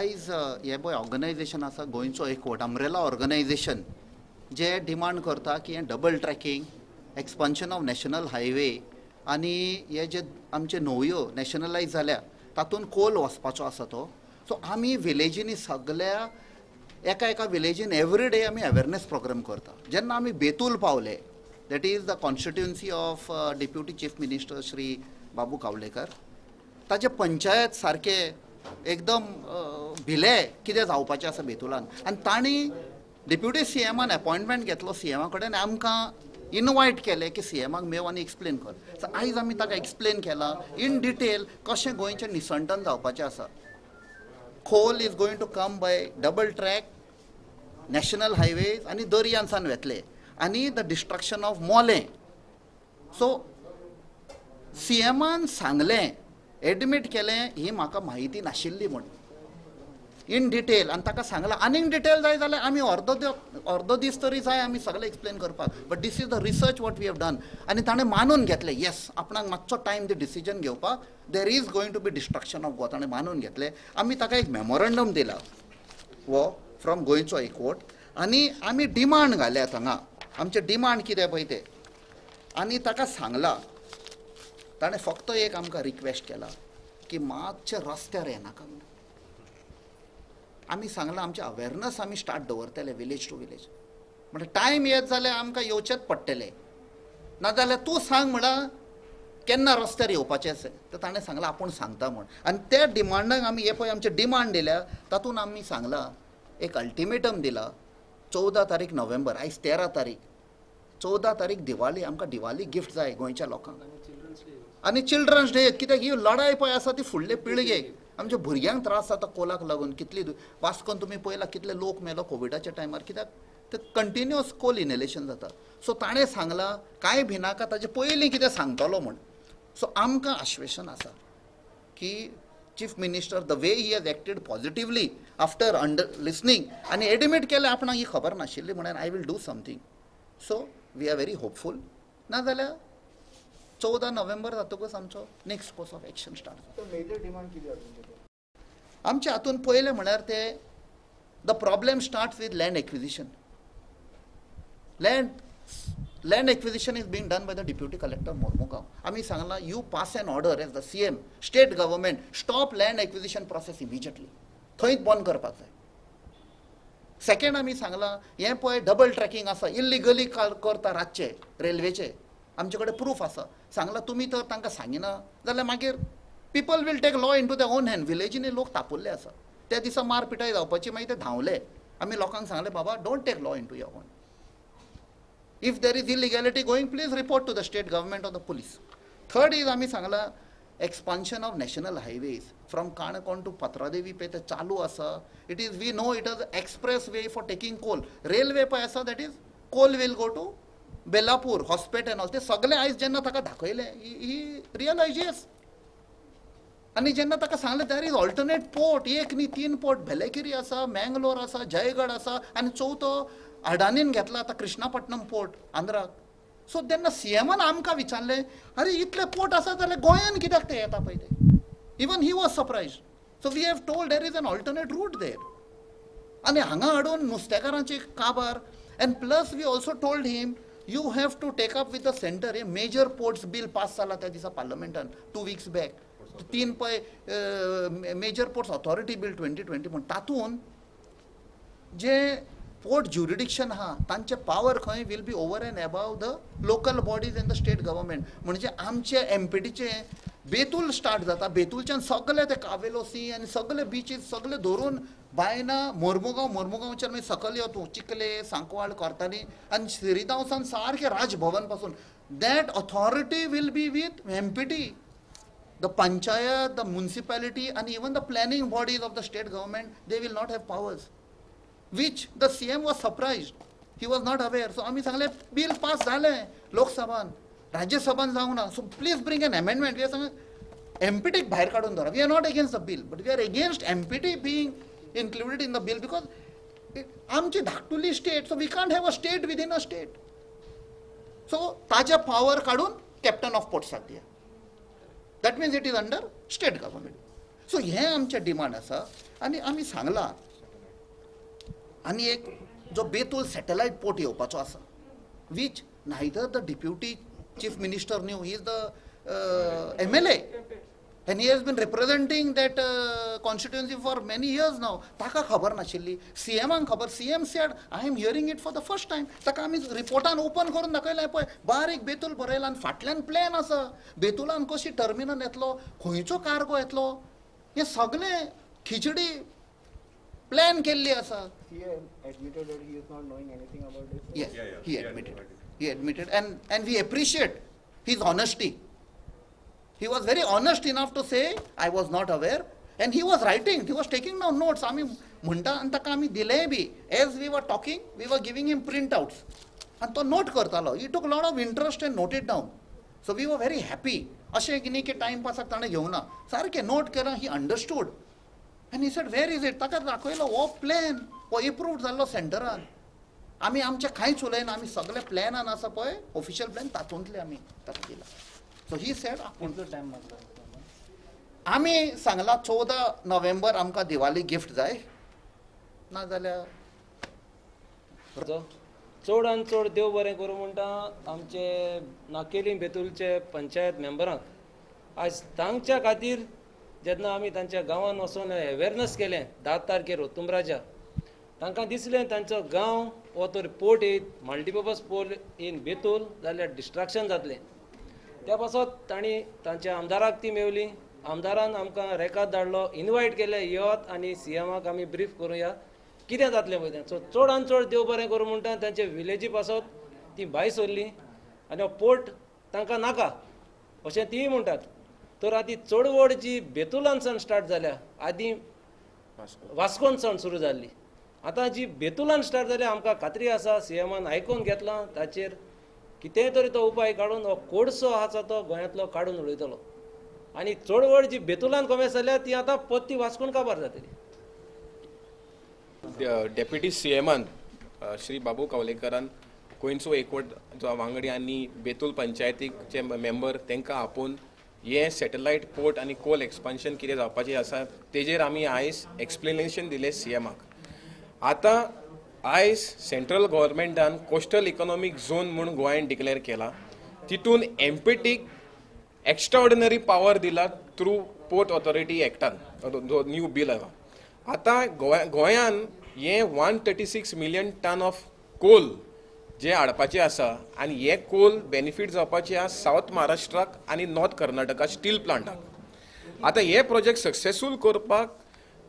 आयज हे पळय ऑर्गनायझेशन आसा गोंयचो एकवट अम्ब्रेला ऑर्गनायझेशन जे डिमांड करता की हें double tracking expansion of national highway आनी हे जे आमचे न्हंयो नॅशनलायज जाल्या तातूंत कोल वचपाचो आसा तो. सो आमी विलेजींनी सगळ्या एका एका विलेजीन एवरी डे आमी अवेरनेस प्रोग्राम करता. जेन्ना आमी बेतूल पावले, that is the constituency of deputy chief minister Shri Babu Kavlekar, ताजे पंचायत सारके एकदम भिले कितें जावपाचें आसा बेतुलान. आनी तांणी डेप्युटी सीएमान अपॉयंटमेंट घेतलो सीएमा कडेन, आमकां इनवायट केलें की सीएमाक मेव आनी एक्सप्लेन कर. सो आयज आमी ताका एक्सप्लेन केलां इन डिटेल कशें गोंयचें निसंटन जावपाचें आसा. coal is going to come by double track, national highways आणि दर्यांसान वेतले आणि द डिस्ट्रक्शन ऑफ मोले. सो सीएमान सांगलें, एडमीट केलें, ही म्हाका म्हायती नाशिल्ली म्हण इन डिटेल. आनी ताका सांगलां आनीक डिटेल जाय जाल्यार आमी अर्दो दीस तरी जाय आमी सगळें एक्सप्लेन करपाक. But this is the research what we have done. आनी ताणें मानून घेतलें, येस आपणाक मातसो टायम दी डिसिजन घेवपाक, there is going to be destruction of Goa. ताणें मानून घेतलें. आमी ताका एक मेमोरंडम दिला वो फ्रॉम गोंयचो एकवट. आनी आमी डिमांड घाल्यात हांगा, आमचे डिमांड कितें पळय तें. आनी ताका सांगलां, ताणें फक्त एक आमकां रिक्वेस्ट केला की मातशें रस्त्यार येनाका म्हणून. आमी सांगलां आमचें अवेरनस आमी स्टार्ट दवरतले विलेज टू विलेज. म्हणजे टायम येत जाल्यार आमकां येवचेंच पडटलें, नाजाल्यार तूं सांग म्हणा केन्ना रस्त्यार येवपाचें आसा. तर ताणें सांगलां आपूण सांगता म्हूण. आनी त्या डिमांडाक आमी हे पळय आमचे डिमांड दिल्या तातूंत आमी सांगलां, एक अल्टिमेटम दिला 14 तारीख नोव्हेंबर, आयज 13 तारीख, 14 तारीख दिवाळी, आमकां दिवाळी गिफ्ट जाय गोंयच्या लोकांक. आनी चिल्ड्रन्स डे, कित्याक ही लढाय पळय आसा ती फुडले पिळगेक, आमच्या भुरग्यांक त्रास जाता कोलाक लागून. कितली वास्कोन तुमी पळयला कितले लोक मेलो कोविडाच्या टायमार, कित्याक ते कंटिन्युअस कोल इनहेलेशन जाता. सो ताणें सांगलां कांय भिनाका, ताचे पयलीं कितें सांगतलो म्हूण. सो आमकां आश्वेशन आसा की chief minister the way he has acted positively after listening आनी एडमीट केलें आपणाक ही खबर नाशिल्ली म्हणून I will do something. So we are very hopeful. नाजाल्यार 14 नोव्हेंबर जातकच आमचो next course of action start. Major demand कितें आमचे हातून पयलें म्हळ्यार ते the problem starts with land acquisition. Land acquisition is being done by the deputy collector Mormugao. आमी सांगलां you pass N order as the CM state government, stop land acquisition process immediately, थंयच बंद करपाक जाय. सेकेंड आमी सांगलां हें पळय डबल ट्रॅकिंग आसा, इल्लिगली करता रातचे रेल्वेचे, आमचे कडेन प्रूफ आसा. सांगलां तुमी तर तांकां सांगिना जाल्यार मागीर people will take law into the own hand. विलेजींनी लोक तापोल्ले आसा, त्या दिसा मार पिटाय जावपाची, मागीर ते धांवले. आमी लोकांक सांगलें बाबा don't take law into your own. If there is illegality going please report to the state government of the police. Third is आमी सांगलां expansion of national highways from Canacona to Patradevi पळय ते चालू आसा. It is we know it is expressway for taking coal. Railway पळय आसा that is coal will go to Belapur, hospital, all ते सगळे आयज जेन्ना ताका दाखयलें ही रियलायज येस. आनी जेन्ना ताका सांगलें देर इज ऑल्टरनेट पोर्ट, एक न्ही 3 पोर्ट, बेलेगिरी आसा, मँगलोर आसा, जयगड आसा, आनी चवथो अडानीन घेतला आतां कृष्णापट्टणम पोर्ट आंध्राक. सो तेन्ना सीएमान आमकां विचारलें अरे इतले पोर्ट आसा जाल्यार गोंयान कित्याक ते येता पळय ते. Even he was surprise. So we have told there is an alternate route there. आनी हांगा हाडून नुस्तेकारांची काबार. And plus we also told him you have to take up with the centre. हे मेजर पोर्ट्स बील पास जाला त्या दिसा पार्लमेंटान 2 weeks back. 3 पळय मेजर पोर्ट्स ऑथॉरिटी बील 2020 म्हण. तातूंत जे पोर्ट ज्युरिडिक्शन आहा तांचे पावर खंय will be over and above the local bodies in the state government. म्हणजे आमचे एमपीटीचे बेतूल स्टार्ट जाता, बेतूलच्यान सगळे ते कावेलो सी आनी सगळे बिचीस सगळे धरून बायना मोर्मुगांवच्यान मागीर सकयल यो तूं चिखले, सांकवाळ, कोर्ताली आनी श्रीदांवसान सारके राजभवन पासून. That authority will be with MPT, the panchayat, the municipality आनी even the planning bodies of the state government. They will not have powers, which the CM was surprised. He was not aware. So आमी सांगलें bill pass जालें लोकसभान, राज्यसभान जावंक ना. So please bring an amendment. We are सांग एमपीटीक भायर काडून दवरा. We are not against the bill, but we are against MPT being included in the bill because आमची धाकटुली state. So we can't have a state within a state. So ताजे power काडून captain of पोर्ट्साक दिया. That means it is under state government. So हे आमचे demand आसा आनी आमी सांगलां. आनी एक जो बेतूल सॅटॅलायट पोर्ट येवपाचो आसा, which neither the deputy chief minister new, he is the MLA and he has been representing that constituency for many years now. ताका खबर नाशिल्ली, CMाक खबर. CM said, I am hearing it for the first time. ताका आमी रिपोर्टान open करून दाखयलें पळय, बारीक बेतूल बरयलां आनी फाटल्यान प्लॅन आसा. बेतुलान कशी टर्मिनल येतलो, खंयचो कार्गो येतलो, हें सगळें खिचडी प्लॅन केल्ली आसा. He admitted that he is not knowing anything about this. Yes, he admitted. He admitted, and we appreciate his honesty. He was very honest enough to say, I was not aware, and he was writing, he was taking down notes. आमी म्हणटा आनी ताका आमी दिलेंय बी. As we were talking, we were giving him printouts. आनी तो note करतालो. He took a lot of interest and noted down. So we were very happy. अशें की न्ही की टायमपासाक ताणें घेवना. सारकें नोट केलां, he understood. And he said, where is it? ताका दाखयलो हो प्लॅन, हो एप्रूव्ड जाल्लो सेंटरान. आमी आमचें कांयच उलयना, आमी सगळे प्लॅनान आसा पळय, ऑफिशियल प्लॅन, तातूंतले आमी ताका दिला. सो ही सेड आपूण टाइम आमी सांगलां 14 नोव्हेंबर आमकां दिवाली गिफ्ट जाय, नाजाल्यार चड आनी चड देव बरें करूं म्हणटा आमचे नाकेली बेतूलचे पंचायत मेंबरांक. आज तांच्या खातीर जेन्ना आमी तांच्या गांवांत वचून अवेरनस केलें 10 तारखेर ओतुंबराच्या, तांकां दिसलें तांचो गांव हो तर पोर्ट येत, मल्टीपर्पज पोर्ट इन बेतूल जाल्यार डिस्ट्रॅक्शन जातलें. त्या पासत तांणी तांच्या आमदाराक ती मेवली. आमदारान आमकां रेकाद धाडलो, इनवायट केलें, येवत आनी CMाक आमी ब्रीफ करुया कितें जातलें पळय तें. सो चड आनी चड देव बरें करूं म्हणटा तांचे विलेजी पासत ती भायर सरली आनी हो पोर्ट तांकां नाका अशें तीय म्हणटात. तर आतां चळवळ जी बेतुलानसान स्टार्ट जाल्या, आदीं वास्कोनसान सुरू जाल्ली, आतां जी बेतुलान स्टार्ट जाल्या, आमकां खात्री आसा CMान आयकून घेतलां, ताचेर कितेंय तरी तो उपाय काडून हो कोडसो आसा तो गोंयांतलो काडून उडयतलो. आनी चळवळ जी बेतुलान कॉमेस जाल्या ती आतां पत्ती वास्कोन काबार जातली. डेप्युटी CMान श्री बाबू कावलेकरान गोंयचो एकवट जो वांगडी आनी बेतूल पंचायतीचे मेंबर तांकां आपोवन हे सॅटॅलायट पोर्ट आनी कोल एक्सपान्शन कितें जावपाचें आसा तेजेर आमी आयज एक्सप्लेनेशन दिलें CMाक. आतां आयज सेंट्रल गव्हर्मेंटान कोस्टल इकॉनॉमीक झोन म्हणून गोंयान डिक्लेअर केला. तितून MPTक एक्स्ट्राऑर्डिनरी पावर दिला थ्रू पोर्ट ऑथॉरिटी एक्टान, जो न्यू बील आसा. आतां गोंयान हे 136 मिलियन टन ऑफ कोल जे हाडपाचे आसा आनी हे कोल बेनिफीट जावपाचे आसा सावथ महाराष्ट्राक आनी नॉर्थ कर्नाटका स्टील प्लांटाक. आतां हे प्रोजेक्ट सक्सेसफूल करपाक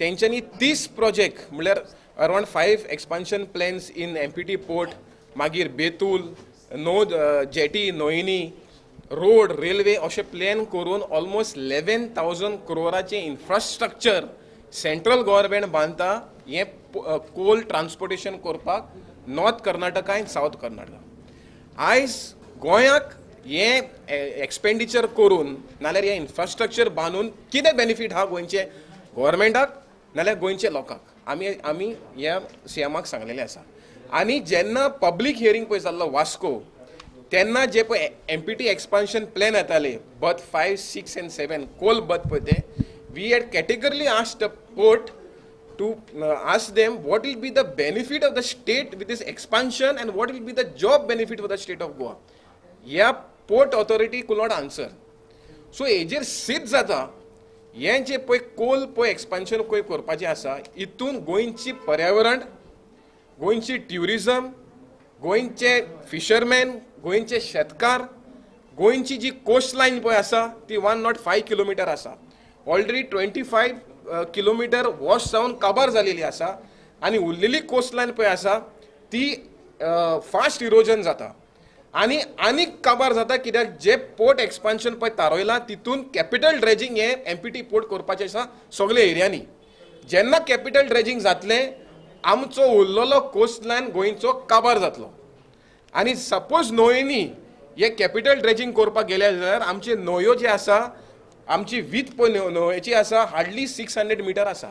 तेंच्यांनी 30 प्रोजेक्ट म्हळ्यार around 5 expansion plans in MPT port, मागीर बेतूल, जेटी, नोयनी, रोड, रेल्वे अशें प्लॅन करून ऑलमोस्ट 11,000 करोडाचें इन्फ्रास्ट्रक्चर सेंट्रल गव्हर्मेंट बांदता हें कोल ट्रान्सपोर्टेशन करपाक नॉर्थ कर्नाटका आनी सावथ कर्नाटका. आयज गोंयाक हें एक्सपेंडिचर करून नाल्यार हें इन्फ्रास्ट्रक्चर बांदून कितें बेनिफीट आहा गोंयचे गव्हर्मेंटाक नाल्यार गोंयचे लोकांक, आमी ह्या CMाक सांगलेलें आसा. आनी जेन्ना पब्लीक हियरींग पळय जाल्लो वास्को, तेन्ना जे पळय MPT एक्सपान्शन प्लॅन येताले बर्थ 5, 6 and 7 कोल बर्थ पळय ते, we had categorically asked the port to ask them what will be the benefit of the state with this expansion and what will be the job benefit for the state of Goa. Yeah, port authority could not answer. So हेजेर सिद्ध जाता हें जे पळय Coal पळय expansion पळय करपाचें आसा, हितून गोंयची पर्यावरण, गोंयची ट्युरिजम, गोंयचे फिशरमॅन, गोंयचे शेतकार, गोंयची जी कोस्ट लायन पळय आसा ती 105 किलोमिटर आसा. ऑलरेडी 25 किलोमिटर वॉश जावन काबार जालेली आसा आनी उरलेली कोस्ट लायन पळय आसा ती फास्ट इरोजन जाता आनी आनीक काबार जाता. कित्याक जे पोर्ट एक्सपान्शन पळय थारयलां तितून कॅपिटल ड्रेजिंग हे MPT पोर्ट करपाचें आसा सगळे एरियांनी. जेन्ना कॅपिटल ड्रेजिंग जातलें आमचो उरलेलो कोस्ट लायन गोंयचो काबार जातलो. आनी सपोज न्हंयनी हे कॅपिटल ड्रेजिंग करपाक गेले जाल्यार आमचे न्हंयो जे आसा, आमची वीथ पळय न्हंयेची आसा हार्डली 600 मिटर आसा.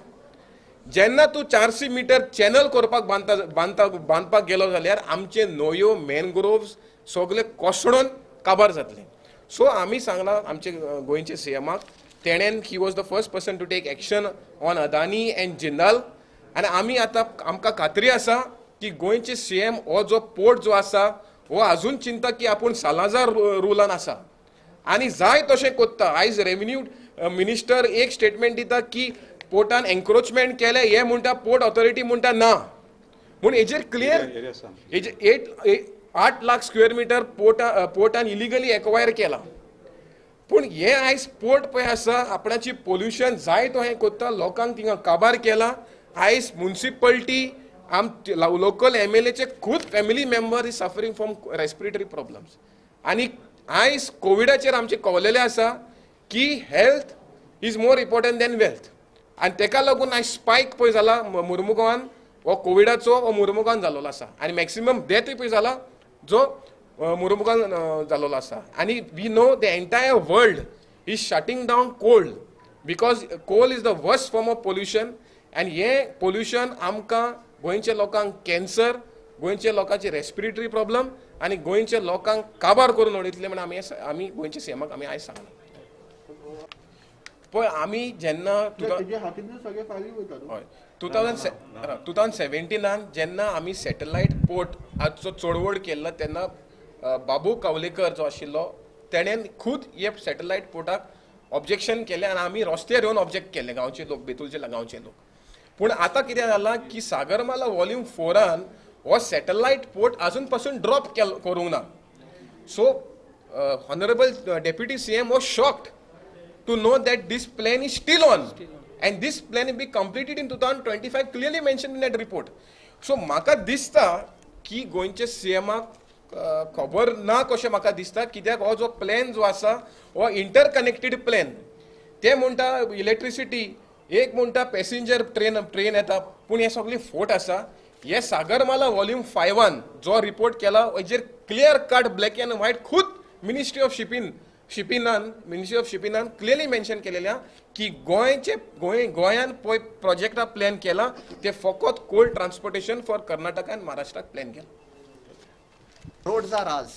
जेन्ना तूं 400 मिटर चॅनल करपाक बांदपाक गेलो जाल्यार आमचे न्हंयो, मॅनग्रोव्स सगळे कोसळून काबार जातले. सो आमी सांगलां आमचे गोंयचे CMाक तेणेन he was the first person to take action on Adani and Jindal. आनी आमी आतां आमकां खात्री आसा की गोंयचे CM हो जो पोर्ट जो आसा हो अजून चिंता की आपूण सालाजार रुलान आसा आनी जाय तशें कोत्ता. आयज रेव्हेन्यू मिनिस्टर एक स्टेटमेंट दिता की पोर्टान एन्क्रोचमेंट केले, हे म्हणटा पोर्ट ऑथॉरिटी म्हणटा ना. म्हूण हेजेर क्लियर 8 लाख स्क्वेअर मिटर पोर्टान इलिगली एक्वायर केला. पूण हे आयज पोर्ट पळय आसा आपणाची पोल्युशन जाय तो हें कोत्ता, लोकांक थिंगा काबार केला. आयज म्युनिसिपलिटी लोकल MLAचे खूब family member is suffering from respiratory problems. आनी आयज कोविडाचेर आमचे कळलेलें आसा की health is more important than wealth. आनी ताका लागून आयज स्पायक पळय जाला मुर्मुगांवान हो कोविडाचो हो मुर्मुगांवान जाल्लो आसा. आनी मॅक्सिमम डेथूय पळय जाला जो मुर्मुगांवान जाल्लो आसा. आनी we know the entire world is shutting down coal because coal is the worst form of pollution. आनी हे पोल्युशन आमकां गोंयच्या लोकांक कॅन्सर, गोंयच्या लोकांचे रेस्पिरेटरी प्रॉब्लम आनी गोंयच्या लोकांक काबार करून उडयतले म्हणून आमी गोंयच्या CMाक आमी आयज सांगला. पळय आमी जेन्ना तेजे हातींतूच सगळे फायली वयता. हय 2017 जेन्ना आमी सॅटेलायट पोर्ट आजचो चळवळ केल्लो तेन्ना बाबू कावलेकर जो आशिल्लो तेणेन खूद हे सॅटेलायट पोर्टाक ऑब्जेक्शन केलें आनी आमी रस्त्यार येवन ऑब्जेक्ट केलें गांवचे लोक, बेतूलचे गांवचे लोक. पूण आतां कितें जालां की सागरमाला वॉल्यूम 4 हो सॅटेलायट पोर्ट अजून पासून ड्रॉप करूंक ना. So honourable deputy CM was shocked to know that this plan is still on and this plan will be completed in 2025, clearly mentioned in that report. So म्हाका दिसता की गोंयचे CMाक खबर ना कशें म्हाका दिसता, कित्याक हो जो प्लॅन जो आसा हो इंटरकनेक्टेड प्लॅन. ते म्हणटा इलेक्ट्रिसिटी, एक म्हणटा पॅसेंजर ट्रेन येता, पूण हे सगळी फोट आसा. हे सागरमाला वॉल्यूम 5 जो रिपोर्ट केला हेजेर clear cut black end white खूद मिनिस्ट्री ऑफ शिपिंगान क्लियरली मेन्शन केलेल्या की गोंयान पळय प्रोजेक्टा प्लॅन केला ते फकत कोल्ड ट्रान्सपोर्टेशन फॉर कर्नाटका आनी महाराष्ट्राक प्लॅन केला. रोड्स आर आज.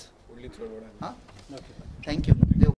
थँक्यू.